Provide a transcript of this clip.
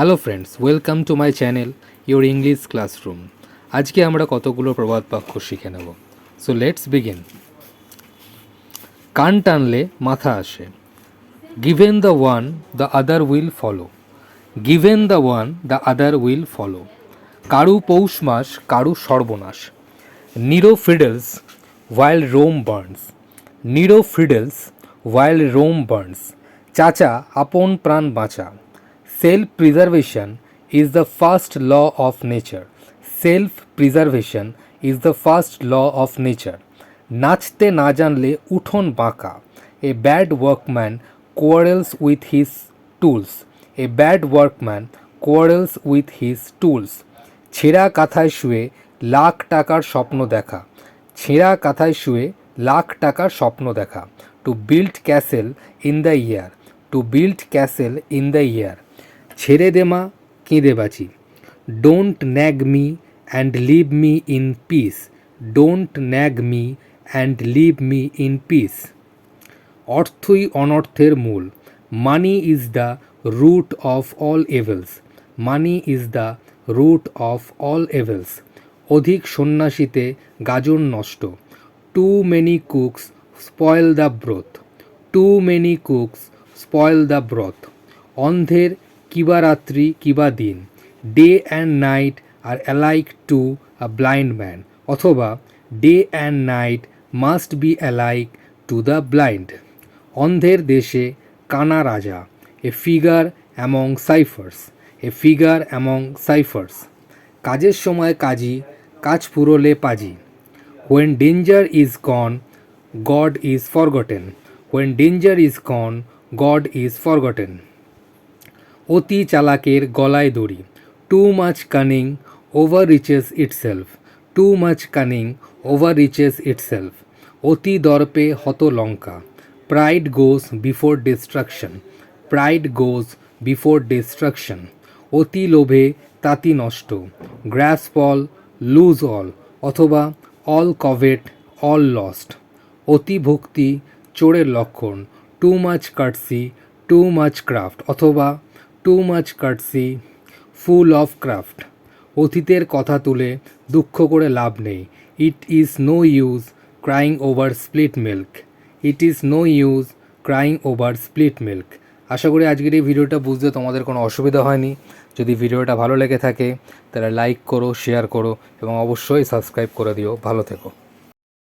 Hello friends, welcome to my channel your English classroom. আজকে আমরা কতগুলো প্রবাদ বাক্য শিখে নেব। So let's begin. কান টানলে মাথা আসে। Given the one the other will follow. Given the one the other will follow. কারু পৌষ মাস, কারু সর্বনাশ। Nero fiddles while Rome burns. Nero fiddles while Rome burns. চাচা আপন প্রাণ বাঁচা। Self preservation is the first law of nature. Self preservation is the first law of nature. নাচতে না জানলে উঠোন বাঁকা। A bad workman quarrels with his tools. A bad workman quarrels with his tools. ছেঁড়া কাঁথায় শুয়ে লাখ টাকার স্বপ্ন দেখা। ছেঁড়া কাঁথায় শুয়ে লাখ টাকার স্বপ্ন দেখা। To build castle in the air. To build castle in the air. ছেড়ে দে মা, কেঁদে বাঁচি। Don't nag me and leave me in peace. Don't nag me and leave me in peace. অর্থই অনর্থের মূল। Money is the root of all evils. Money is the root of all evils. অধিক সন্ন্যাসীতে গাজন নষ্ট। Too many cooks spoil the broth. Too many cooks spoil the broth. অন্ধের কিবা রাত্রি কিবা দিন। Day and night are alike to a blind man. অথবা day and night must be alike to the blind. অন্ধের দেশে কানা রাজা। A figure among ciphers. A figure among ciphers. কাজের সময় কাজী, কাজ ফুরোলে পাজি। When danger is gone God is forgotten. When danger is gone God is forgotten. অতি চালাকের গলায় দড়ি। Too much cunning overreaches itself. Too much cunning overreaches itself. অতি দর্পে হত Lanka. Pride goes before destruction. Pride goes before destruction. অতি লোভে তাঁতি নষ্ট। Grasp all lose all. অথবা অল কভেট অল লস্ট। অতি ভক্তি চোরের লক্ষণ। Too much courtesy too much craft. অথবা too much courtesy full of craft. অতীতের কথা তুলে দুঃখ করে লাভ নেই। It is no use crying over split milk. It is no use crying over split milk. আশা করি আজকের এই ভিডিওটা বুঝতে তোমাদের কোনো অসুবিধা হয়নি। যদি ভিডিওটা ভালো লেগে থাকে তাহলে লাইক করো, শেয়ার করো এবং অবশ্যই সাবস্ক্রাইব করে দিও। ভালো থেকো।